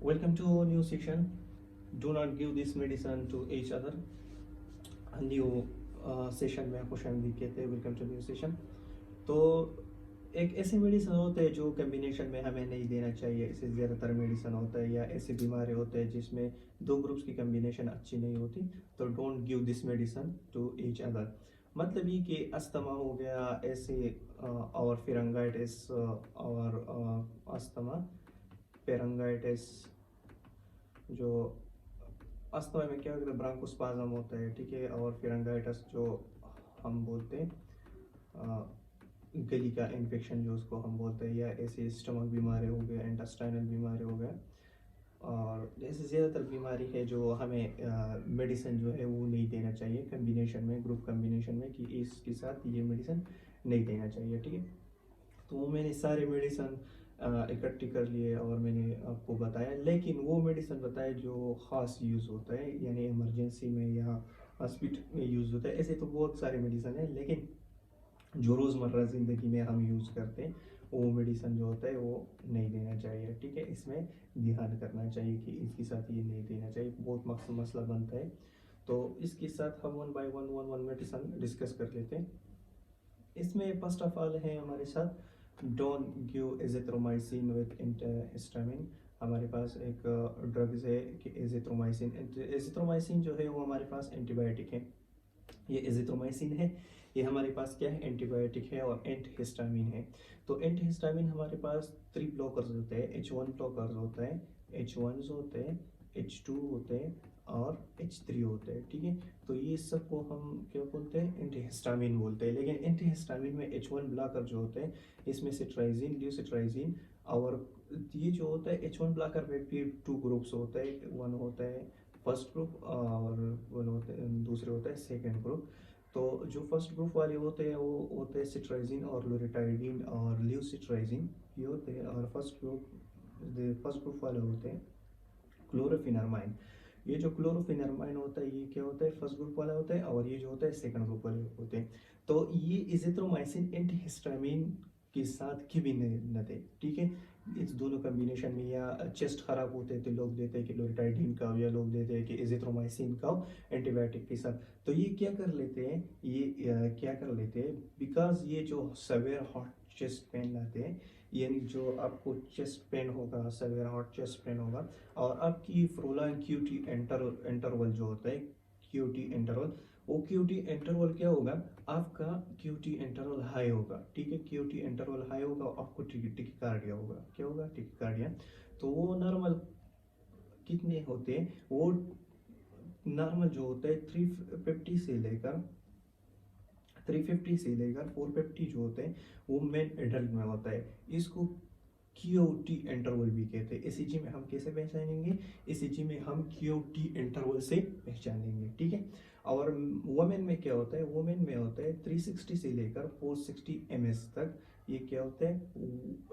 Welcome to a new session. Do not give this medicine to each other. A new session में खुश आमदीद कहते हैं. Welcome to new session. तो एक ऐसे मेडिसिन होते हैं जो कम्बिनेशन में हमें नहीं देना चाहिए. ऐसे ज़्यादातर मेडिसिन होता है या ऐसी बीमारी होते हैं जिसमें दो ग्रुप्स की कम्बिनेशन अच्छी नहीं होती. तो don't give this medicine to each other. मतलब ये कि अस्थमा हो गया ऐसे और फिरंगाइटिस और अस्थमा पेरंगाइटिस. जो अस्थमा में क्या होता है, ब्रांकोस्पाज्म होता है, ठीक है. और फिरंगाइटिस जो हम बोलते हैं गली का इन्फेक्शन जो उसको हम बोलते हैं, या ऐसे स्टमक बीमारी हो गया, इंटेस्टाइनल बीमारी हो गया. और ऐसे ज़्यादातर बीमारी है जो हमें मेडिसिन जो है वो नहीं देना चाहिए कम्बिनेशन में, ग्रुप कम्बिनेशन में, कि इसके साथ ये मेडिसिन नहीं देना चाहिए, ठीक है. तो मैंने सारे मेडिसिन इकट्ठे कर लिए और मैंने आपको बताया, लेकिन वो मेडिसिन बताया जो ख़ास यूज़ होता है, यानी इमरजेंसी में या हॉस्पिटल में यूज़ होता है. ऐसे तो बहुत सारे मेडिसिन हैं, लेकिन जो रोज़मर्रा ज़िंदगी में हम यूज़ करते हैं वो मेडिसिन जो होता है वो नहीं देना चाहिए, ठीक है. इसमें ध्यान करना चाहिए कि इसके साथ ये नहीं देना चाहिए. बहुत मसला बनता है. तो इसके साथ हम one by one medicine discuss कर लेते हैं. इसमें फर्स्ट ऑफ ऑल है हमारे साथ don't give azithromycin with antihistamine. हमारे पास एक ड्रग्स है कि एजिथ्रोमाइसिन. एजिथ्रोमाइसिन जो है वो हमारे पास एंटीबायोटिक है. ये एजिथ्रोमाइसिन है, ये हमारे पास क्या है, एंटीबायोटिक है और एंटीहिस्टामिन है. तो एंटीहिस्टामिन हमारे पास 3 ब्लॉकर्स होते हैं. H1 ब्लॉकर्स होता है, H1 होते हैं, H2 होते हैं और H3 होते हैं, ठीक है. तो ये सबको हम क्या बोलते हैं, एंटीहिस्टामिन बोलते हैं. लेकिन एंटीहिस्टामिन में H1 ब्लॉकर जो होते हैं, इसमें सिट्राइजिन, ल्यूसिट्राइजिन. और ये जो होता है H1 ब्लॉकर में भी 2 ग्रुप्स होते हैं. वन होता है फर्स्ट ग्रुप और वन होते हैं, दूसरे होता है सेकेंड ग्रुप. तो जो फर्स्ट ग्रुप वाले होते हैं वो होते हैं सिट्राइजिन और लोरेटाइडिन और ल्यूसिट्राइजिन, ये होते हैं. और फर्स्ट ग्रुप वाले होते हैं क्लोरोफिनरमाइन. ये जो क्लोरोफिनरमाइन होता है ये क्या होता है, फर्स्ट ग्रुप वाला होता है. और ये जो होता है सेकंड ग्रुप वाले होते हैं. तो ये इजिथ्रोमाइसिन एंटीहिस्टामिन के साथ कभी न दे, ठीक है. इस दोनों कम्बिनेशन में, या चेस्ट खराब होते हैं तो लोग देते हैं कि लोरिटाइडिन का, या लोग देते हैं कि इजिथ्रोमाइसिन का एंटीबायोटिक के साथ. तो ये क्या कर लेते हैं, ये क्या कर लेते हैं, बिकॉज ये जो सवेयर हॉट चेस्ट पेन लाते हैं, यानी जो आपको चेस्ट पेन होगा, सवेयर हॉट चेस्ट पेन होगा, और आपकी प्रोलॉन्ग क्यूटी इंटरवल जो होता है, क्यूटी इंटरवल, वो क्यूटी इंटरवल क्या होगा, आपका क्यूटी इंटरवल हाई होगा, ठीक है. क्यूटी इंटरवल हाई होगा, आपको टिकिकार्डिया होगा. क्या होगा, टिकिकार्डिया. तो वो नॉर्मल कितने होते हैं, वो नॉर्मल जो होता है 350 से लेकर 450 जो होते हैं वो मेन एडल्ट में होता है. इसको क्यूटी इंटरवल भी कहते हैं. ECG में हम कैसे पहचानेंगे, ECG में हम क्यूटी इंटरवल से पहचानेंगे, ठीक है. और वुमेन में क्या होता है, वुमेन में होता है 360 से लेकर 460 ms तक. ये क्या होता है,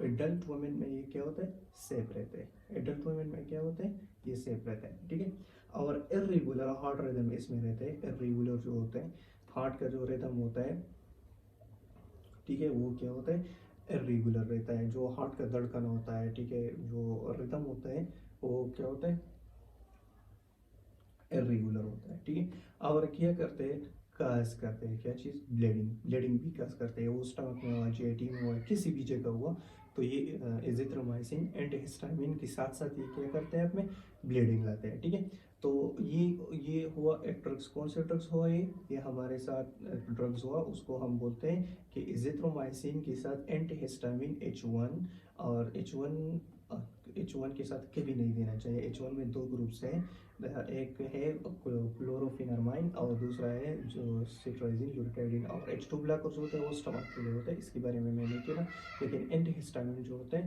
एडल्ट वुमेन में ये क्या होता है, सेफ रहता है. एडल्ट वुमेन में क्या होता है, ये सेफ रहता है, ठीक है. और इर्रेगुलर हार्ट रिदम इसमें रहता है. इर्रेगुलर जो होता है हार्ट का जो रिदम होता है, ठीक है, वो क्या होता है, इरेगुलर रहता है. जो हार्ट का धड़कन होता है, ठीक है, जो रिदम होता है वो क्या होता है, इरेगुलर होता है, ठीक है. और क्या करते हैं, काज करते हैं, क्या चीज़, ब्लीडिंग. ब्लीडिंग भी काज करते हैं. वो स्टमक में हुआ, जेटी में हुआ, किसी भी जगह हुआ, तो ये एजिथ्रोमाइसिन एंटीहिस्टामिन के साथ साथ ये क्या करते हैं, अपने ब्लीडिंग लाते हैं, ठीक है. तो ये हुआ एक ड्रग्स. कौन से ड्रग्स हुआ, ये हमारे साथ ड्रग्स हुआ, उसको हम बोलते हैं कि इजिथ्रोमाइसिन के साथ एंटीहिस्टामिन H1. और H1 के साथ कभी नहीं देना चाहिए. H1 में 2 ग्रुप्स हैं. एक है क्लोरोफिनरमाइन और दूसरा है जो सिट्राइजिन, ल्यूरिटाइडिन. और H2 ब्लॉकर्स होते हैं वो स्टमक के लिए होता है, इसके बारे में मैंने किया. लेकिन एंटीहिस्टामिन जो होता है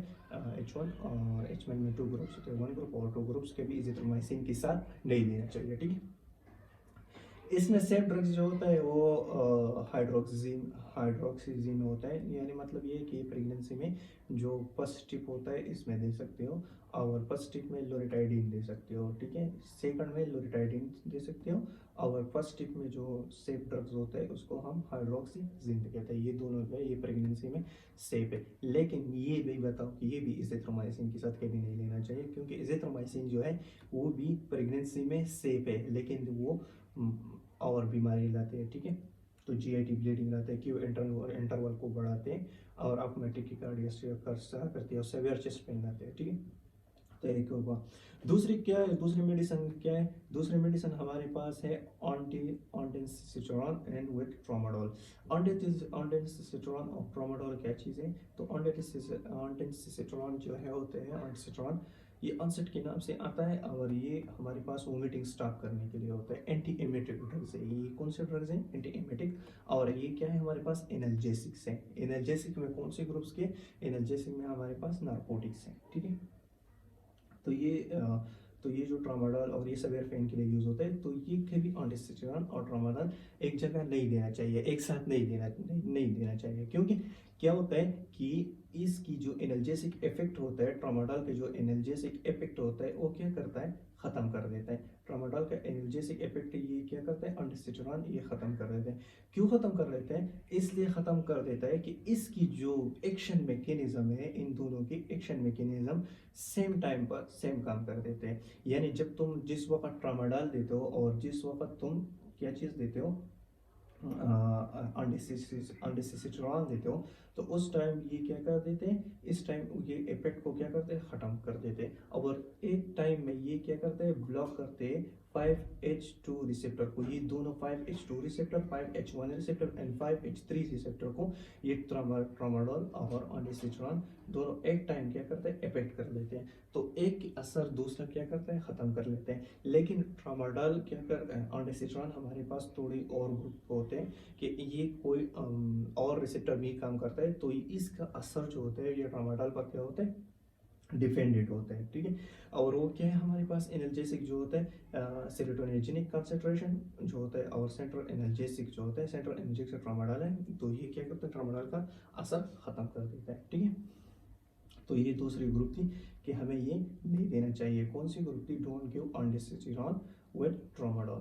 H1 और H1 में 2 ग्रुप्स होते हैं, 1 ग्रुप और 2 ग्रुप्स के भी इजिथ्रोमाइसिन के साथ नहीं देना चाहिए, ठीक है. इसमें सेफ ड्रग्स जो होता है वो हाइड्रोक्सीजीन होता है, यानी मतलब ये कि प्रेगनेंसी में जो फर्स्ट स्टिप होता है इसमें दे सकते हो, और फर्स्ट स्टिप में लोरिटाइडिन दे सकते हो, ठीक है। सेकंड में लोरिटाइडिन दे सकते हो, और फर्स्ट स्टिप में जो सेफ ड्रग्स होता है उसको हम हाइड्रोक्सीजीन कहते हैं। ये दोनों जो है ये प्रेगनेंसी में सेफ है। लेकिन ये भी बताओ कि ये भी इज़िथ्रोमाइसिन के साथ कभी नहीं लेना चाहिए, क्योंकि इज़िथ्रोमाइसिन जो है वो भी प्रेगनेंसी में सेफ है, लेकिन वो और बीमारी लाते हैं, ठीक है। तो जीआईटी ब्लीडिंग लाते हैं, क्यों इंटरवल को बढ़ाते हैं, और आप टेकिकार्डिया करते हैं, और सेवियर चेस्ट पेन लाते हैं, ठीक है। तो एक होगा। दूसरी क्या है, दूसरी मेडिसिन क्या है, दूसरी मेडिसिन हमारे पास है ऑन्डेंसिट्रोन एंड विथ ट्रामाडोल। ऑन्डेंसिट्रोन और ट्रामाडोल क्या चीज़ है, तो ऑन्डेंसिट्रोन जो है होते हैं ऑन्डेंसिट्रोन, ये ऑनसेट के नाम से आता है, और ये हमारे पास वोमिटिंग स्टॉप करने के लिए होता है। एंटी एमेटिक ड्रग्स है ये। कौन से ड्रग्स हैं, एंटी एमेटिक। और ये क्या है, हमारे पास एनाल्जेसिक्स है। एनाल्जेसिक में कौन से ग्रुप्स के, एनाल्जेसिक में हमारे पास नार्कोटिक्स हैं, ठीक है। तो ये जो ट्रामाडोल और ये सवेयर पेन के लिए यूज़ होता है, तो ये कभी ऑन्डेसिट्रोन और ट्रामाडोल एक जगह नहीं देना चाहिए, एक साथ नहीं देना चाहिए, क्योंकि क्या होता है कि इसकी जो एनाल्जेसिक इफेक्ट होता है, ट्रामाडोल का जो एनाल्जेसिक इफेक्ट होता है वो क्या करता है, ख़त्म कर देता है। ट्रामाडोल का एनाल्जेसिक इफेक्ट ये क्या करता है, ऑन्डेसिट्रोन ये ख़त्म कर देता है। क्यों ख़त्म कर देता है, इसलिए ख़त्म कर देता है कि इसकी जो एक्शन मैकेनिज्म है, इन दोनों की एक्शन मैकेनिज्म सेम टाइम पर सेम काम कर देते हैं। यानी जब तुम जिस वक्त ट्रामाडोल देते हो और जिस वक्त तुम क्या चीज़ देते हो, अंडेसिट्रोन देते हो, तो उस टाइम ये क्या कर देते हैं, इस टाइम ये इफेक्ट को क्या करते हैं, ख़त्म कर देते हैं। और एक टाइम में ये क्या करते हैं, ब्लॉक करते हैं 5H2 रिसेप्टर को। ये दोनों 5H2 receptor, 5H1 receptor and 5H3 receptor को ये ट्रामाडोल और ऑन्डेसिट्रोन दोनों एक टाइम क्या करते हैं, इफेक्ट कर लेते हैं। तो एक की असर दूसरा क्या करता है, ख़त्म कर लेते हैं। लेकिन ट्रामाडोल क्या कर, ऑन्डेसिट्रोन हमारे पास थोड़ी और ग्रुप होते हैं कि ये कोई और रिसेप्टर भी काम करता है, तो इसका असर जो होता है ये ट्रामाडोल पर क्या होता है, डिफेंडेड होता है, ठीक है। और वो क्या है, हमारे पास एनाल्जेसिक जो होता है सेरोटोनिनेर्जिक कंसंट्रेशन जो होता है, और सेंट्रल एनाल्जेसिक जो होता है, सेंट्रल एनाल्जेसिक ट्रामाडोल है, तो ये क्या करता है, ट्रामाडोल का असर ख़त्म कर देता है, ठीक है। तो ये दूसरी ग्रुप थी कि हमें ये नहीं देना चाहिए। कौन सी ग्रुप थी, don't give ondansetron with tramadol.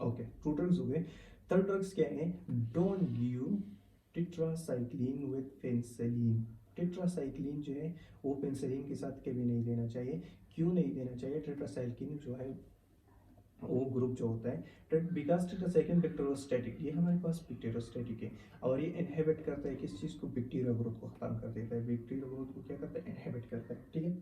Okay, two drugs हो गए। थर्ड ड्रग्स क्या है, don't give tetracycline with penicillin. Tetracycline जो है वो पेनिसिलिन के साथ कभी नहीं देना चाहिए। क्यों नहीं देना चाहिए, टेट्रासाइक्लिन जो है वो ग्रुप जो होता है, बिकॉज टेट्रासाइक्लिन बैक्टीरियोस्टैटिक, ये हमारे पास बैक्टीरियोस्टैटिक है, और ये इनहिबिट करता है किस चीज़ को, बैक्टीरिया ग्रोथ को ख़त्म कर देता है, बैक्टीरिया ग्रोथ को क्या करता है, इनहिबिट करता है, ठीक है।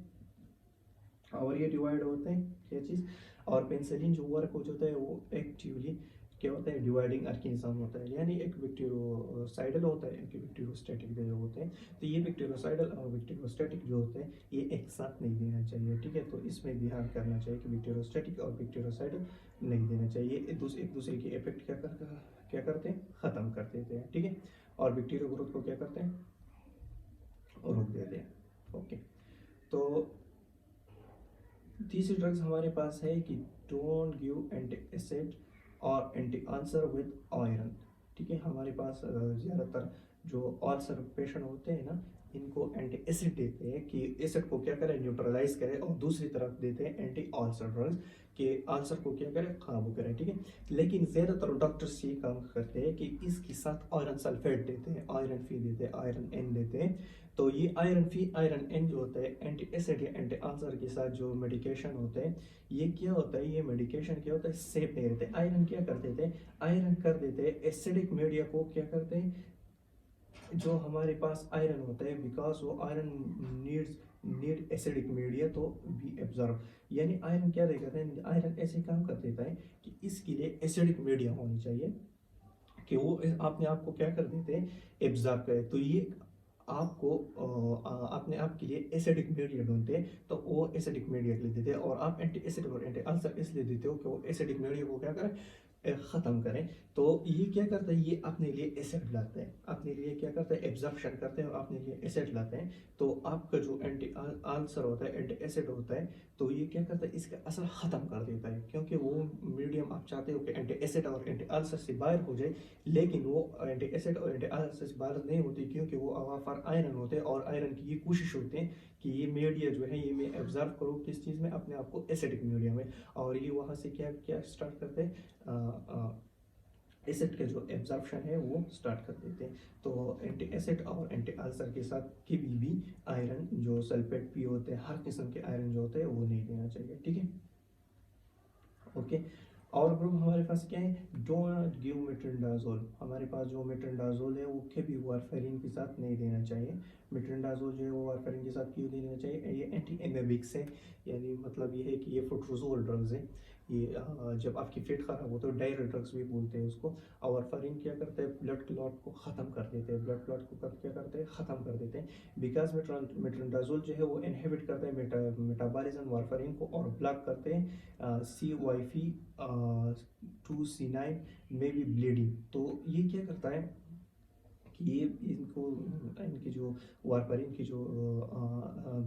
और ये डिवाइड होते हैं क्या चीज़, और पेनिसिलिन जो वर्क होता है वो एक्टिवली क्या होता है, डिवाइडिंग ऑर्गेनिज्म होता है, यानी एक बैक्टीरियोसाइडल होता है, एक बैक्टीरियोस्टैटिक जो होते हैं। तो ये बैक्टीरियोसाइडल और बैक्टीरियोस्टैटिक जो होते हैं ये एक साथ नहीं देना चाहिए, ठीक है। तो इसमें ध्यान करना चाहिए कि बैक्टीरियोस्टैटिक और बैक्टीरियोसाइडल नहीं देना चाहिए। एक दूसरे की इफेक्ट क्या करते हैं, ख़त्म कर देते हैं, ठीक है। और बैक्टीरिया ग्रोथ को क्या करते हैं, रोक देते हैं, ओके। तो तीसरी ड्रग्स हमारे पास है कि डोंट गिव एंटी एसिड और एंटी अल्सर विद आयरन, ठीक है। हमारे पास ज़्यादातर जो अल्सर पेशेंट होते हैं ना, इनको एंटी एसिड देते हैं कि एसिड को क्या करें, न्यूट्रलाइज करें, और दूसरी तरफ देते हैं एंटी अल्सर ड्रग्स कि अल्सर को क्या करें, काबू करें, ठीक है। लेकिन ज़्यादातर डॉक्टर्स ये काम करते हैं कि इसके साथ आयरन सल्फेट देते हैं, आयरन फी देते हैं, आयरन एन देते हैं। तो ये आयरन फी आयरन एन जो होता है एंटी एसिड या एंटी अल्सर के साथ जो मेडिकेशन होते हैं, ये क्या होता है, ये मेडिकेशन क्या होता है, सेफ नहीं रहते। आयरन क्या कर देते हैं, आयरन कर देते हैं एसिडिक मीडिया को क्या करते हैं, जो हमारे पास आयरन होता है, बिकॉज वो आयरन नीड एसिडिक मीडिया तो बी एब्जॉर्ब, यानी आयरन क्या कहते हैं, आयरन ऐसे काम कर देता है कि इसके लिए एसिडिक मीडिया होनी चाहिए कि वो अपने आप को क्या कर देते हैं, एब्जॉर्ब करे। तो ये आपको अपने आप के लिए एसिडिक मीडिया ढूंढते हैं, तो वो एसिडिक मीडिया के लिए देते हैं। और आप एंटी एसिड और एंटी अल्सर इसलिए देते हो कि वो एसिडिक मीडिया को क्या करें, ख़त्म करें। तो ये क्या करता है, ये अपने लिए एसिड लाता है, अपने लिए क्या करता है, एब्जॉर्प्शन करते हैं और अपने लिए एसिड लाते हैं। तो आपका जो एंटी आल्सर होता है, एंटी एसिड होता है, तो ये क्या करता है, इसका असर ख़त्म कर देता है, क्योंकि वो मीडियम आप चाहते हो कि एंटी एसिड और एंटी आल्सर से बाहर हो जाए, लेकिन वो एंटी एसिड और एंटी आल्सर से बाहर नहीं होती, क्योंकि वो वहाँ पर आयरन होते हैं और आयरन की ये कोशिश होती है कि ये मीडिया जो है ये मैं एब्जॉर्व करूँ किस चीज़ में, अपने आप को एसिडिक मीडिया में, और ये वहाँ से क्या क्या स्टार्ट करते हैं, एसिड का जो एब्जॉर्प्शन है वो स्टार्ट कर देते हैं। तो एंटी एसिड और एंटी अल्सर के साथ कभी भी आयरन जो सल्फेट पी होते हैं, हर किस्म के आयरन जो होते हैं वो नहीं देना चाहिए, ठीक है। ओके, और ग्रुप हमारे पास क्या है, डो नॉट गिव मेट्रिनडाजोल। हमारे पास जो मेट्रिनडाजोल है वो कभी वारफेरिन के साथ नहीं देना चाहिए। मेट्रिनडाजोल जो है वो वारफेरिन के साथ क्यों नहीं देना चाहिए, ये एंटी एमेबिक्स है, यानी मतलब ये है कि ये फुट्रोजोल ड्रग्स है। ये जब आपकी पेट खराब हो तो डायरिया ड्रग्स भी बोलते हैं उसको। और वारफेरिन क्या करते हैं, ब्लड क्लॉट को ख़त्म कर देते हैं, ब्लड क्लॉट को क्या करते हैं, ख़त्म कर देते हैं। बिकॉज मेट्रिनडाजोल जो है वो इनहिबिट करते हैं मेटाबॉलिज्म वारफेरिन को और ब्लॉक करते हैं CYP 2C9 में भी ब्लीडिंग। तो ये क्या करता है कि ये इनको इनकी जो वारफेरिन की जो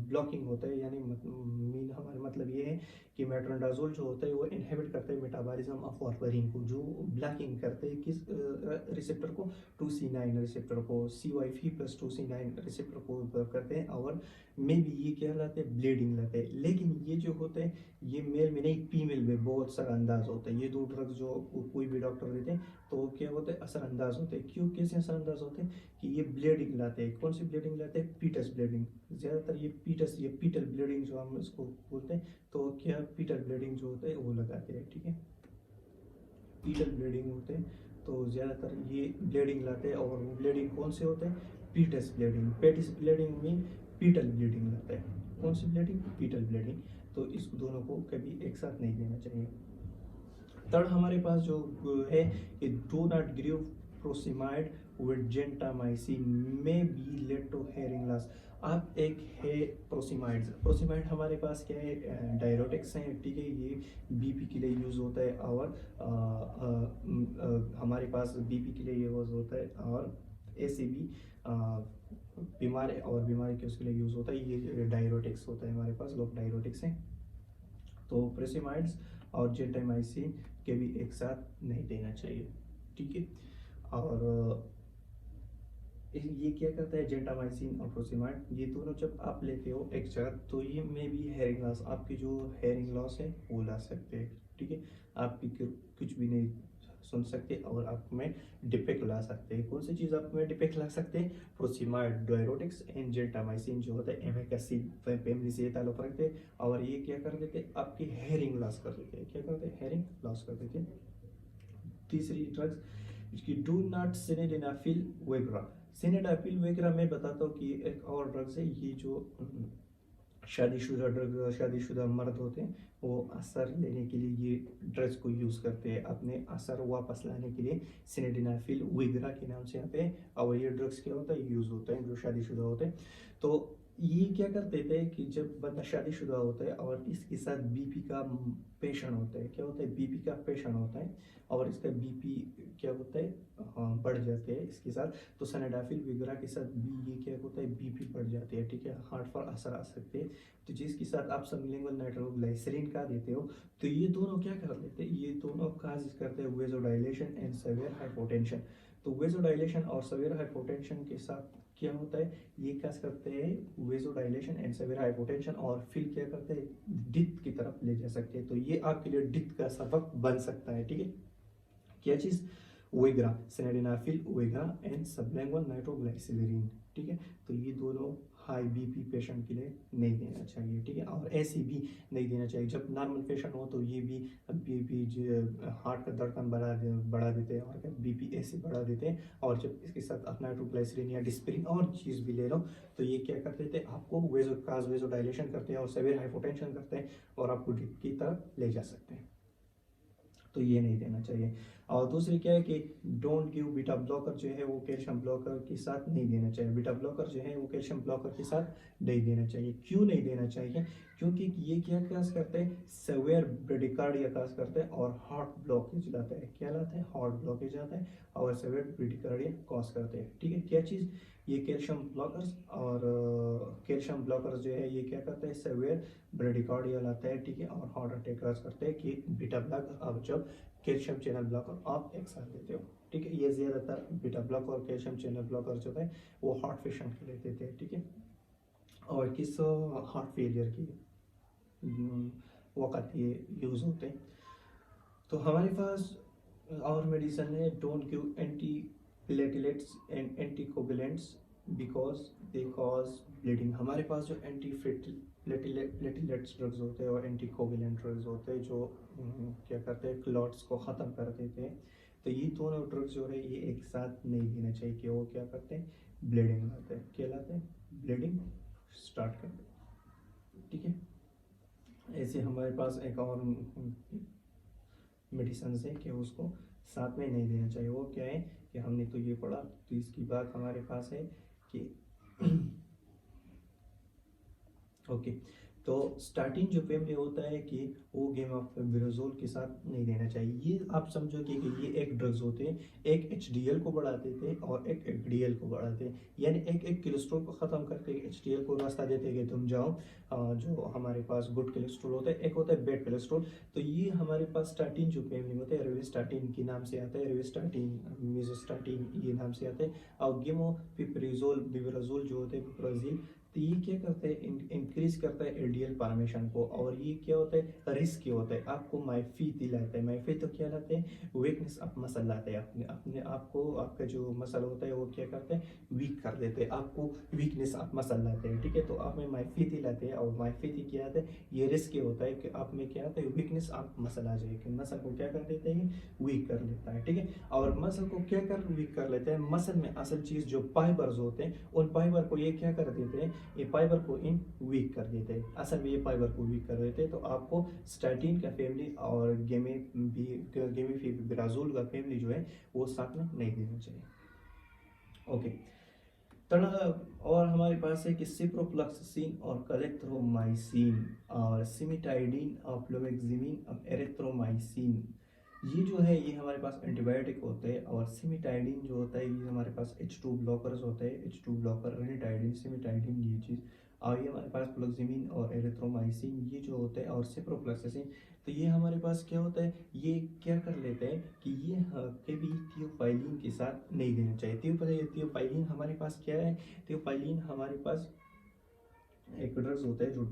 ब्लॉकिंग होता है, यानी मीन हमारा मतलब ये है कि मेट्रोनडाजोल जो होता है वो इनहिबिट करते हैं मेटाबॉलिज्म ऑफ वारफेरिन को, जो ब्लॉकिंग करते हैं किस रिसेप्टर को, 2C9 रिसेप्टर को, CYP + 2C9 रिसेप्टर को करते हैं, और में भी ये क्या लाते हैं, ब्लीडिंग लाते हैं। लेकिन ये जो होते हैं ये मेल में नहीं, फीमेल में बहुत सारा अंदाज होता है। ये दो ड्रग्स जो कोई भी डॉक्टर देते हैं तो क्या होता है, असरअंदाज होते हैं। क्यों, कैसे असरअंदाज होते हैं कि ये ब्लीडिंग लाते हैं। कौन सी ब्लीडिंग लाते हैं, पीटस ब्लीडिंग। ज़्यादातर ये पीटस, ये पीटल ब्लीडिंग जो हम इसको बोलते हैं, तो क्या पीटल ब्लीडिंग जो होता है वो लगाते हैं, ठीक है। पीटल ब्लीडिंग होते हैं तो ज़्यादातर ये ब्लीडिंग लाते हैं, और वो ब्लीडिंग कौन से होते हैं, पीटस ब्लीडिंग। पेटिस ब्लीडिंग मीन पीटल ब्लीडिंग लाता है। कौन सी ब्लीडिंग, पीटल ब्लीडिंग। तो इस दोनों को कभी एक साथ नहीं देना चाहिए। थर्ड हमारे पास जो है कि do not give furosemide with gentamicin may be led to hearing loss. आप एक है प्रोसिमाइड, प्रोसिमाइड हमारे पास क्या है, डायरोटिक्स हैं, ठीक है। ये बीपी के लिए यूज़ होता है, और हमारे पास बीपी के लिए यूज़ होता है, और ऐसे भी बीमारी और बीमारी के उसके लिए यूज़ होता है। ये डायरोटिक्स होता है हमारे पास, लोग डायरोटिक्स हैं। तो प्रोसिमाइड्स और जेंटामाइसिन के भी एक साथ नहीं देना चाहिए, ठीक है। और ये क्या करता है, जेंटामाइसिन और प्रोसिमाइड, ये दोनों जब आप लेते हो एक साथ, तो ये में भी हेयरिंग लॉस, आपकी जो हेयरिंग लॉस है वो ला सकते हैं, ठीक है। आपकी कुछ भी नहीं सुन सकते और आप में डिफेक्ट ला सकते हैं। कौन सी चीज़ आप में डिफेक्ट ला सकते हैं, प्रोसिमाइड, डायरोटिक्स एंड जेंटामाइसिन जो होता है एमिक एसिड फैमिली से ताल्लुक़ रखते हैं, और ये क्या कर देते हैं, आपकी हेयरिंग लॉस कर देते हैं। क्या करते हैं, हेयरिंग लॉस कर देते हैं। तीसरी ड्रग्स इसकी डू नॉट सिनेडेनाफिल वेग्रा। सिनेडाफिल वेग्रा मैं बताता हूँ कि एक और ड्रग्स है, ये जो शादीशुदा ड्रग, शादीशुदा मर्द होते हैं वो असर लेने के लिए ये ड्रग्स को यूज़ करते हैं, अपने असर वापस लाने के लिए। सिनेडेनाफिल वेग्रा के नाम से यहाँ पे, और ये ड्रग्स क्या होता है, यूज़ होता है जो शादीशुदा होते हैं। तो ये क्या करते थे कि जब बंदा शादीशुदा होता है और इसके साथ बीपी का पेशेंट होता है, क्या होता है, बीपी का पेशेंट होता है, और इसका बीपी क्या होता है, बढ़ जाते हैं इसके साथ, तो सिनेडाफिल वगैरह के साथ भी ये क्या होता है, बीपी बढ़ जाती है, ठीक है, हार्ट पर असर आ सकते हैं। तो जिसके साथ आप सबलिंगुअल नाइट्रोग्लिसरीन का देते हो, तो ये दोनों क्या कर लेते हैं, ये दोनों काज करते हैं वेजोडाइलेशन एंड सेवियर हाइपोटेंशन। तो वेजोडाइलेशन और सेवियर हाइपोटेंशन के साथ क्या होता है, ये क्या करते हैं, वेजोडाइलेशन एंड सेवियर हाइपोटेंशन, और फिर क्या करते हैं, डिथ की तरफ ले जा सकते हैं। तो ये आपके लिए डिथ का सबक बन सकता है, ठीक है। क्या चीज़, वेग्रा, सिनेडेनाफिल वेग्रा एंड सबलिंगुअल नाइट्रोग्लिसरीन, ठीक है। तो ये दोनों हाई बीपी पेशेंट के लिए नहीं देना चाहिए, ठीक है, और ऐसे भी नहीं देना चाहिए। जब नॉर्मल पेशेंट हो तो ये भी बीपी हार्ट का धड़कन बढ़ा देते हैं, और बीपी ऐसे बढ़ा देते हैं, और जब इसके साथ आप नाइट्रोग्लिसरीन या डिस्प्रिन और चीज़ भी ले लो तो ये क्या करते थे, आपको वेजोडाइलेशन करते हैं और सेवियर हाइपोटेंशन करते हैं, और आपको डिथ की तरफ ले जा सकते हैं। तो ये नहीं देना चाहिए। और दूसरी क्या है कि डोंट गिव बीटा ब्लॉकर जो है वो कैल्शियम ब्लॉकर के साथ नहीं देना चाहिए। बीटा ब्लॉकर जो है वो कैल्शियम ब्लॉकर के साथ नहीं देना चाहिए। क्यों नहीं देना चाहिए? क्योंकि ये क्या काज करते हैं, सेवियर ब्रेडिकार्डिया काज करते हैं और हार्ट ब्लॉकेज लाता है। क्या लाता है? हार्ट ब्लॉकेज आता है और सेवियर ब्रेडिकार्डिया कॉज करते हैं। ठीक है, क्या चीज़? ये कैल्शियम ब्लॉकर्स और कैल्शियम ब्लॉकर्स जो है ये क्या करते हैं, सेवियर ब्रेडिकार्डिया लाता है। ठीक है, और हार्ट अटैक काज करते हैं कि बीटा ब्लॉकर अब जब कैल्शियम चैनल ब्लॉकर आप एक साथ देते हो। ठीक है, ये ज़्यादातर बीटा ब्लॉकर और कैल्शियम चैनल ब्लॉकर जो है वो हार्ट पेशेंट के लिए देते हैं। ठीक है, और किस हार्ट फेलियर की वक़्त ये यूज़ होते हैं। तो हमारे पास और मेडिसिन है, don't give anti platelets and anti coagulants because they cause bleeding. हमारे पास जो एंटी प्लेटलेट्स ड्रग्स होते हैं और एंटी कोगुलेंट ड्रग्स होते हैं जो क्या करते हैं, क्लॉट्स को ख़त्म कर देते हैं। तो ये दोनों ड्रग्स जो है ये एक साथ नहीं देना चाहिए कि वो क्या करते हैं, ब्लीडिंग लाते हैं। क्या लाते हैं? ब्लीडिंग स्टार्ट करते हैं। ठीक है, ऐसे हमारे पास एक और मेडिसिन है कि उसको साथ में नहीं देना चाहिए। वो क्या है कि हमने तो ये पढ़ा, तो इसकी बात हमारे पास है कि ओके, तो स्टार्टिंग जो फैमिली होता है कि वो गेम ऑफ विरोजोल के साथ नहीं देना चाहिए। ये आप समझो कि ये एक ड्रग्स होते हैं, एक HDL को बढ़ाते थे और एक HDL को बढ़ाते हैं, यानी एक कोलेस्ट्रॉल को ख़त्म करके HDL को रास्ता देते हैं कि तुम जाओ। जो हमारे पास गुड कोलेस्ट्रॉल होता है, एक होता है बैड कोलेस्ट्रॉल। तो ये हमारे पास स्टार्टिन जो फैमिली होता है रेविस्टाटिन के नाम से आता है, रेविस्टाटिन, मिजोस्टाटिन ये नाम से आता है। और गेमोपिप्रिजोल, बिवराजोल जो होते हैं, पिप्राजिल, तो ये क्या करता है, इंक्रीज करता है LDL फॉर्मेशन को। और ये क्या होता है, रिस्क क्या होता है, आपको माइफी दिलाता है। माइफी तो क्या लाते हैं, वीकनेस ऑफ मसल लाते हैं। अपने अपने आप को, आपका जो मसल होता है वो क्या करते हैं, वीक कर देते हैं, आपको वीकनेस ऑफ मसल लाते हैं। ठीक है, तो आप में माइफी दिलाते हैं और माइफी क्या आता है, ये रिस्क क्या होता है कि आप में क्या आता है, वीकनेस ऑफ मसल आ जाएगी। मसल को क्या कर देते हैं, वीक कर लेता है। ठीक है, और मसल को क्या कर वीक कर लेते हैं, मसल में असल चीज़ जो फाइबर्स होते हैं उन फाइबर को ये क्या कर देते हैं, ये फाइबर को इन वीक कर देते हैं। असल में ये फाइबर को वीक कर देते हैं। तो आपको स्टार्टिन का फैमिली और गेमिफिब्राजोल का फैमिली जो है वो साथ में नहीं देना चाहिए। ओके, और हमारे पास है कि सिप्रोफ्लॉक्सासिन और कलेक्ट्रोमाइसिन और सिमिटाइडिन और फ्लोमेक्सिमिन और एरिथ्रोमाइसिन, ये जो है ये हमारे पास एंटीबायोटिक होते हैं। और सिमिटाइडिन जो होता है ये हमारे पास H2 ब्लॉकर्स होते हैं, H2 ब्लॉकर, रेनिटाइडिन, सिमिटाइडिन ये चीज़। और ये हमारे पास फ्लोक्सिमिन और एरिथ्रोमाइसिन ये जो होते हैं, और सिप्रोफ्लॉक्सासिन, तो ये हमारे पास क्या होता है, ये क्या कर लेते हैं कि ये कभी थियोफाइलिन के साथ नहीं देना चाहिए। थियोफाइलिन हमारे पास क्या है, थियोफाइलिन हमारे पास एक ड्रग्स होता है जो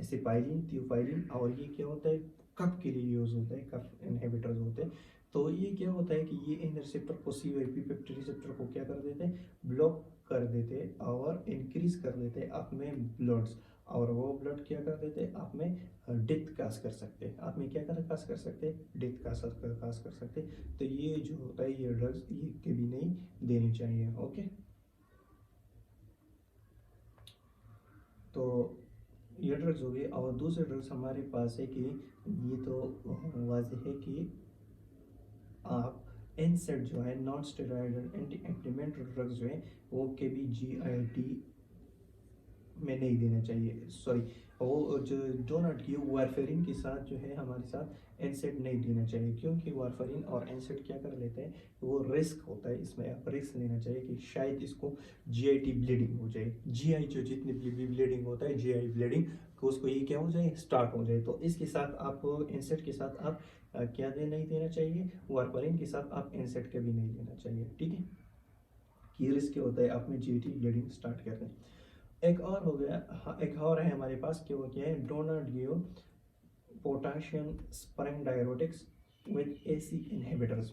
एसिपाइलिन, थियोफाइलिन, और ये क्या होता है, कफ के लिए यूज़ होता है, कफ इनहिबिटर्स होते हैं। तो ये क्या होता है कि ये इन रिसेप्टर को, CYP पेप्टाइड रिसेप्टर को क्या कर देते हैं, ब्लॉक कर देते हैं और इंक्रीज कर देते हैं आप में ब्लड्स। और वो ब्लड क्या कर देते हैं, आप में डेथ काज कर सकते हैं, आप में क्या काज कर सकते हैं, डेथ काज कर सकते हैं। तो ये जो होता है ये ड्रग्स ये कभी नहीं देनी चाहिए। ओके, तो ये ड्रग्स हो गए। और दूसरे ड्रग्स हमारे पास है कि ये तो वाजह है कि आप NSAID जो है, non steroidal anti inflammatory drugs जो है वो के भी GIT में नहीं देना चाहिए। सॉरी, वो जो डो नॉट गिव वारफेरिन के साथ जो है हमारे साथ NSAID नहीं देना चाहिए। क्योंकि वारफेरिन और NSAID क्या कर लेते हैं, वो रिस्क होता है, इसमें आप रिस्क लेना चाहिए कि शायद इसको GIT ब्लीडिंग हो जाए। GI जो जितनी भी ब्लीडिंग होता है, GI ब्लीडिंग तो उसको ये क्या हो जाए, स्टार्ट हो जाए। तो इसके साथ आप NSAID के साथ आप क्या नहीं देना चाहिए, वारफेरिन के साथ आप NSAID का भी नहीं देना चाहिए। ठीक है, कि रिस्क क्या होता है, आप में GIT ब्लीडिंग स्टार्ट कर दें। एक और हो गया, हाँ, एक और है हमारे पास कि वो क्या है, dough not give potassium spring diuretics with AC inhibitors,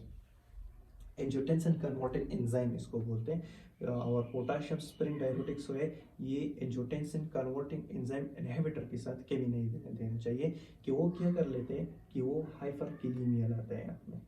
angiotensin converting enzyme इसको बोलते हैं। और पोटाशियम स्प्रिंग डायरेटिक्स है ये एंजियोटेंसिन कन्वर्टिंग एंजाइम इनहिबिटर के साथ कभी नहीं देना चाहिए। कि वो क्या कर लेते हैं कि वो हाइपरकिलीमिया लाते हैं आप में,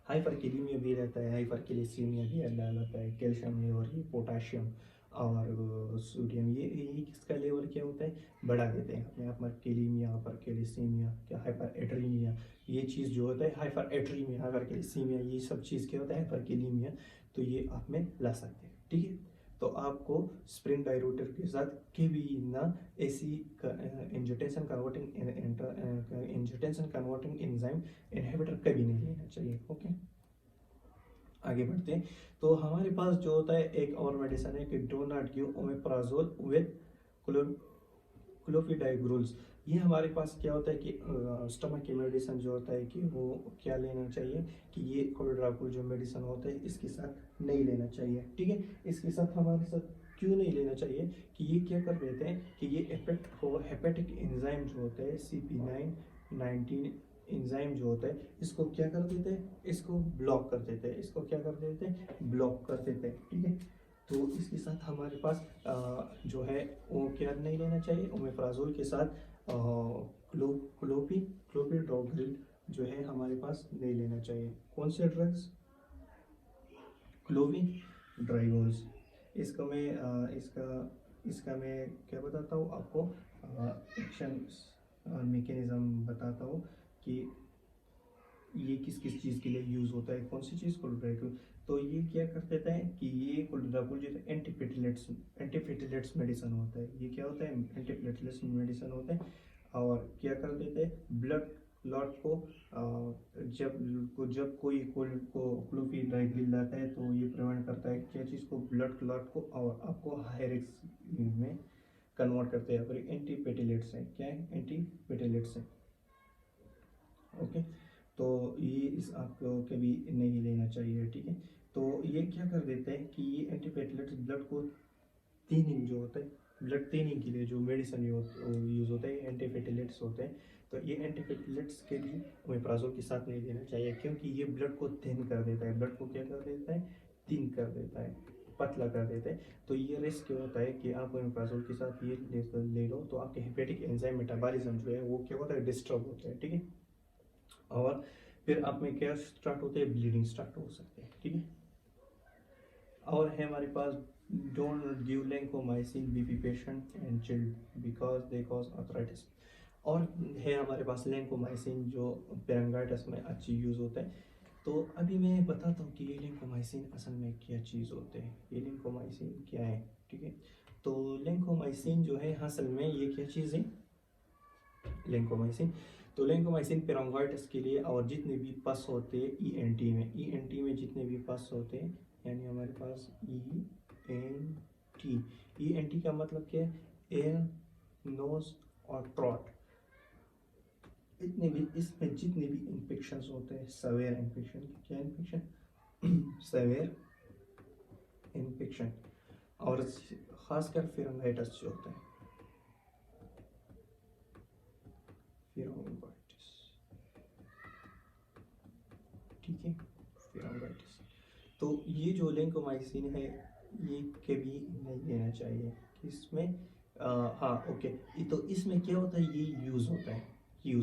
हाइपरकिलीमिया भी रहता है, हाइपरकिलेसीमिया भी रहता है, कैल्शियम और ये पोटाशियम और सोडियम, ये किसका लेवल क्या होता है, बढ़ा देते हैं अपने आप में, कैलीमिया, हाइपरकैलिसीमिया, क्या हाइपरएट्रीमिया, ये चीज़ जो होता है हाइपरएट्रीमिया, हाइपरकैलिसीमिया, ये सब चीज़ क्या होता है हाइपरकैलीमिया, तो ये आप में ला सकते हैं। ठीक है, तो आपको स्प्रिंग डायरूटर के साथ कभी ना ऐसी एंजियोटेंसिन कन्वर्टिंग एंजाइम इनहिबिटर कभी नहीं लेना चाहिए। ओके, आगे बढ़ते हैं। तो हमारे पास जो होता है एक और मेडिसिन है कि do not give omeprazole with clopidogrels. ये हमारे पास क्या होता है कि स्टमक की मेडिसिन जो होता है कि वो क्या लेना चाहिए कि ये कोल्ड्राकुल जो मेडिसिन होता है इसके साथ नहीं लेना चाहिए। ठीक है, इसके साथ हमारे साथ क्यों नहीं लेना चाहिए कि ये क्या कर देते हैं कि ये इफेक्ट को हेपेटिक एंजाइम जो होता है CP9-19 एंजाइम जो होता है इसको क्या कर देते हैं, इसको ब्लॉक कर देते हैं, इसको क्या कर देते हैं, ब्लॉक कर देते हैं। ठीक है, तो इसके साथ हमारे पास जो है वो क्या नहीं लेना चाहिए, ओमेप्राजोल के साथ क्लोपिडोग्रिल जो है हमारे पास नहीं लेना चाहिए। कौन से ड्रग्स, क्लोविड्राइगोल्स। इसका मैं इसका मैं क्या बताता हूँ आपको, एक्शन मैकेनिज्म बताता हूँ कि ये किस किस चीज़ के लिए यूज़ होता है, कौन सी चीज़, कोल्ड्राकुल। तो ये क्या कर देता है कि ये कोल्ड्राकुल जो है एंटीप्लेटलेट्स मेडिसिन होता है। ये क्या होता है, एंटीप्लेटलेट्स मेडिसिन होता है, और क्या कर देते हैं ब्लड क्लॉट को, जब कोई क्लोफिडाइग्रिल लाता है तो ये प्रिवेंट करता है क्या चीज़ को, ब्लड क्लॉट को, और आपको हाई रिस्क में कन्वर्ट करते हैं। और एंटीप्लेटलेट्स है, क्या है, एंटीप्लेटलेट्स है। ओके, तो ये इस आपको कभी नहीं लेना चाहिए। ठीक है, तो ये क्या कर देते हैं कि ये एंटीप्लेटलेट्स ब्लड को थिनिंग जो होता है, ब्लड थिनिंग के लिए जो मेडिसिन यूज़ होता है एंटीप्लेटलेट्स होते हैं। तो ये एंटीप्लेटलेट्स के लिए ओमेप्राजोल के साथ नहीं लेना चाहिए, क्योंकि ये ब्लड को थिन कर देता है, ब्लड को क्या कर देता है, थिन कर देता है, पतला कर देता है। तो ये रिस्क क्या होता है कि आप ओमेप्राजोल के साथ ये ले लो तो आपके हेपेटिक एंजाइम मेटाबॉलिज्म जो है वो क्या होता है, डिस्टर्ब होता है। ठीक है, और फिर आप में क्या स्टार्ट होते हैं, ब्लीडिंग स्टार्ट हो सकते हैं। ठीक है, और है हमारे पास don't give lincomycin BP patient and child because they cause arthritis. और है हमारे पास लैंकोमाइसिन जो पेरिंगाइटिस में अच्छी यूज़ होता है। तो अभी मैं बताता हूँ कि ये लैंकोमाइसिन असल में क्या चीज़ होते हैं, ये लैंकोमाइसिन क्या है। ठीक है, तो लैंकोमाइसिन जो है असल में ये क्या चीज़ है, लैंकोमाइसिन। तो लैंकोमाइसिन पेरिंगाइटिस के लिए, और जितने भी पस होते हैं ईएनटी में जितने भी पस होते हैं, यानी हमारे पास ईएनटी का मतलब क्या है, एयर, नोज और ट्रॉट, इतने भी इसमें जितने भी इन्फेक्शंस होते हैं, सवेयर इन्फेक्शन, क्या इन्फेक्शन, सवेयर इन्फेक्शन, और खासकर फेरिंगाइटिस जो होता है, फेरिंगाइटिस। ठीक है, फेरिंगाइटिस। तो ये जो लैंकोमाइसिन है ये कभी नहीं लेना चाहिए इसमें। हाँ ओके, तो इसमें क्या होता है, ये यूज़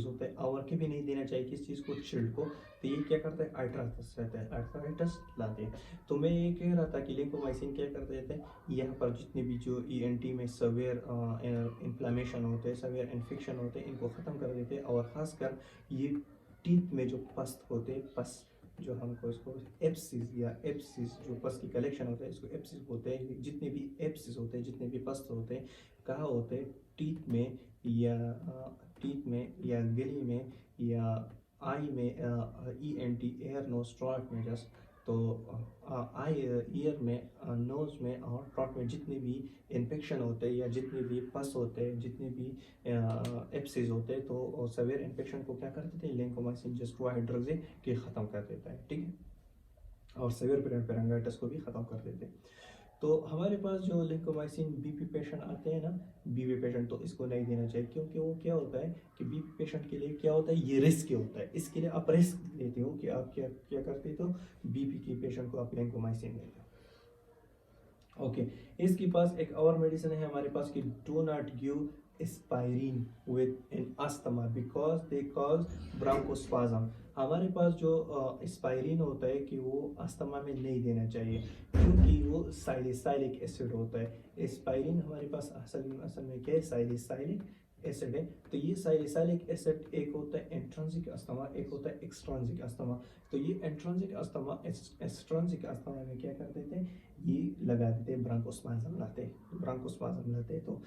होता है और कभी नहीं देना चाहिए किस चीज़ को, चिल्ड को। तो ये क्या करता है, आर्थराइटिस रहता है, आर्थराइटिस लाते हैं। तो मैं ये कह रहा था कि लैंकोमाइसिन क्या कर देते हैं, यहाँ पर जितने भी जो ईएनटी में सवेयर इन्फ्लामेशन होते हैं, सवेयर इन्फेक्शन होते हैं, इनको ख़त्म कर देते हैं। और ख़ासकर ये टीथ में जो पस होते हैं, पस जो हमको इसको एप्सिस जो पस की कलेक्शन होता है इसको एप्सिस बोलते हैं। जितने भी एप्सिस होते हैं, जितने भी पस होते हैं, कहाँ होते हैं, टीथ में या गली में या आई में, ईएनटी, एयर नोज ट्रॉट में जस्ट। तो आई, ईयर में, नोज में और ट्रॉट में जितने भी इन्फेक्शन होते हैं या जितने भी पस होते हैं, जितने भी एप्सिस होते हैं, तो सवेयर इन्फेक्शन को क्या कर देते हैं, लैंकोमाइसिन जस्ट वो ड्रग्स है कि ख़त्म कर देता है। ठीक है, और सवेयर पेरिंगाइटिस को भी ख़त्म कर देते हैं। तो हमारे पास जो लैंकोमाइसिन बीपी पेशेंट आते हैं ना, बीपी पेशेंट, तो इसको नहीं देना चाहिए, क्योंकि वो क्या होता है कि बीपी पेशेंट के लिए क्या होता है, ये रिस्क होता है। इसके लिए आप रिस्क लेते हो कि आप क्या क्या करते हो, बीपी के पेशेंट को आप लैंकोमाइसिन देते हो। ओके, इसके पास एक और मेडिसिन है हमारे पास कि do not give एस्पायरिन with in asthma because they cause bronchospasm. हमारे पास जो एस्पायरिन होता है कि वो अस्थमा में नहीं देना चाहिए क्योंकि वो साइलिसाइलिक एसिड होता है। एस्पायरिन हमारे पास असल में क्या है, साइलिसाइलिक एसिड है। तो ये साइलिसाइलिक एसिड एक होता है इंट्रिंसिक अस्थमा, एक होता है एक्सट्रिंसिक अस्थमा। तो ये इंट्रिंसिक अस्थमा एक्सट्रिंसिक अस्थमा में क्या कर देते हैं, ये लगा देते हैं ब्रोंकोस्पाज्म लाते हैं, ब्रोंकोस्पाज्म लाते हैं। तो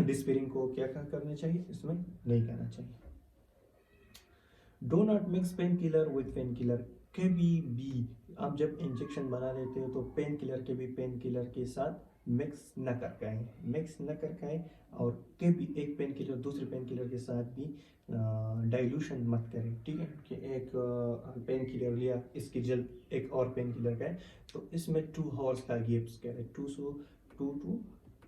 डिस्पेरिन को क्या करना चाहिए, इसमें नहीं करना चाहिए। Do not mix pain killer with pain killer. कभी भी आप जब इंजेक्शन बना लेते हो तो पेन किलर के भी पेन किलर के साथ मिक्स न कर खाएं, मिक्स न कर खाएं। और कभी एक पेन किलर दूसरे पेन किलर के साथ भी डाइल्यूशन मत करें, ठीक है। कि एक पेन किलर लिया, इसकी जल्द एक और पेन किलर का है, तो इसमें 2 आवर्स का गैप्स करें, 2 to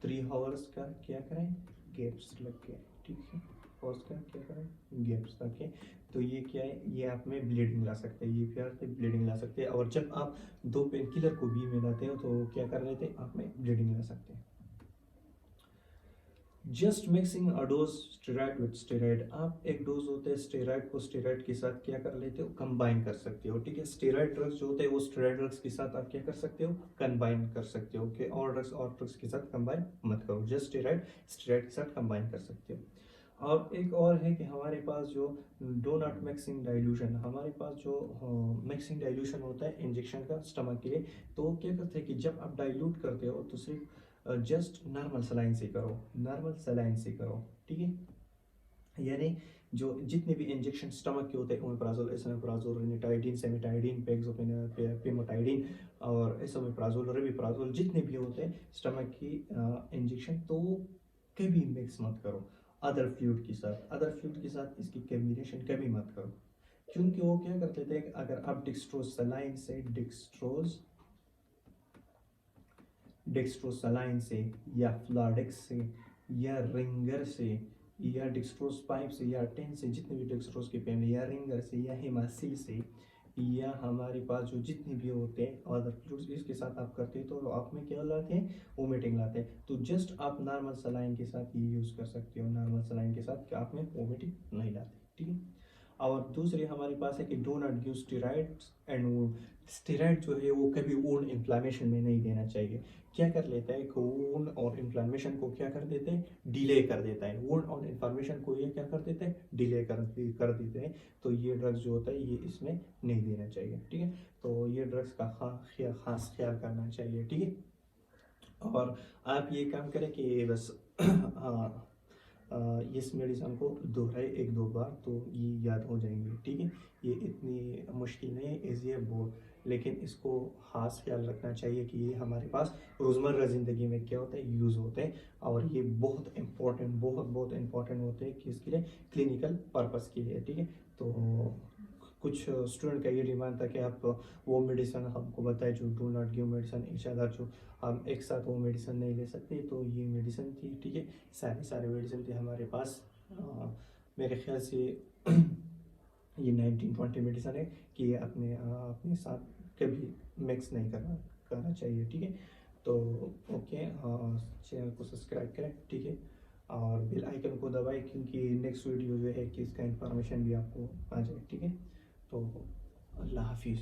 3 आवर्स का क्या करें, गैप्स रखें, ठीक है। आवर्स का क्या करें, गैप्स रखें। तो ये क्या है, ये आप में ब्लीडिंग ला सकते हैं, ये प्यार से ब्लीडिंग ला सकते हैं। और जब आप 2 पेन किलर को भी मिलाते हो तो क्या कर लेते हैं, आप में ब्लीडिंग ला सकते हैं। Just mixing a dose steroid with steroid. आप एक डोज होते हैं स्टेरॉइड को स्टेरॉइड के साथ क्या कर लेते हो, कंबाइन कर सकते हो, ठीक है। स्टेरॉइड ड्रग्स जो होते हैं वो स्टेरॉइड ड्रग्स के साथ आप क्या कर सकते हो, कंबाइन कर सकते हो। कि और ड्रग्स के साथ कंबाइन मत करो, जस्ट स्टेरॉइड के साथ कंबाइन कर सकते हो। और एक और है कि हमारे पास जो डो नॉट मिक्सिंग डाइल्यूशन, हमारे पास जो मिक्सिंग डाइल्यूशन होता है इंजेक्शन का स्टमक के लिए, तो क्या करते हैं कि जब आप डाइल्यूट करते हो तो सिर्फ जस्ट नॉर्मल सलाइन से करो, नॉर्मल सलाइन से करो, ठीक है। यानी जो जितने भी इंजेक्शन स्टमक के होते हैं, ओमेप्राजोल, एसोमेप्राजोल, रेनिटाइडिन, सेमिटाइडिन, पेमोटाइडिन और एसोमेप्राजोल, रेविप्राजोल, जितने भी होते हैं स्टमक की इंजेक्शन, तो कभी मिक्स मत करो अदर फ्लूइड के साथ, अदर फ्लूइड के साथ इसकी कम्बिनेशन कभी मत करो। क्योंकि वो क्या करते थे, अगर आप डिक्सट्रोज सलाइन से डेक्स्ट्रोसलाइन से या फ्लाडेक्स से या रिंगर से या डिक्सट्रोस पाइप से या 10 से, जितने भी डिक्सट्रोस के पेन, या रिंगर से या हिमासिल से, या हमारे पास जो जितने भी होते हैं अदर फ्लूइड्स, इसके साथ आप करते हैं तो आप में क्या लाते हैं, वोमिटिंग लाते हैं। तो जस्ट आप नॉर्मल सलाइन के साथ ये यूज़ कर सकते हो, नॉर्मल सलाइन के साथ कि आप में वोमिटिंग नहीं लाते, ठीक है। और दूसरी हमारे पास है कि do not give steroids and wound. Steroid जो है वो कभी वुंड इन्फ्लामेशन में नहीं देना चाहिए। क्या कर लेता है, वुंड और इन्फ्लामेशन को क्या कर देते हैं, डिले कर देता है। वुंड और इन्फ्लामेशन को ये क्या कर देते हैं, डिले कर देते हैं। तो ये ड्रग्स जो होता है ये इसमें नहीं देना चाहिए, ठीक है। तो ये ड्रग्स का खास ख्याल करना चाहिए, ठीक है। और आप ये काम करें कि बस हाँ, इस मेडिसन को दोहराए 1-2 बार तो ये याद हो जाएंगे, ठीक है। ये इतनी मुश्किल नहीं है, ईजी है बहुत, लेकिन इसको खास ख्याल रखना चाहिए कि ये हमारे पास रोज़मर्रा ज़िंदगी में क्या होता है, यूज़ होते हैं। और ये बहुत इंपॉर्टेंट, बहुत इंपॉर्टेंट होते हैं कि इसके लिए क्लिनिकल पर्पस के लिए, ठीक है। तो कुछ स्टूडेंट का ये डिमांड था कि आप वो मेडिसिन हमको बताए जो do not give medicine each other, जो हम एक साथ वो मेडिसिन नहीं ले सकते। तो ये मेडिसिन थी, ठीक है, सारे मेडिसिन थे हमारे पास। मेरे ख्याल से ये 19-20 मेडिसिन है कि ये अपने साथ कभी मिक्स नहीं करना चाहिए, ठीक है। तो ओके, चैनल को सब्सक्राइब करें, ठीक है। और बेल आइकन को दबाएं क्योंकि नेक्स्ट वीडियो जो है कि इसका इंफॉर्मेशन भी आपको आ जाए, ठीक है। तो अल्लाह हाफिज़।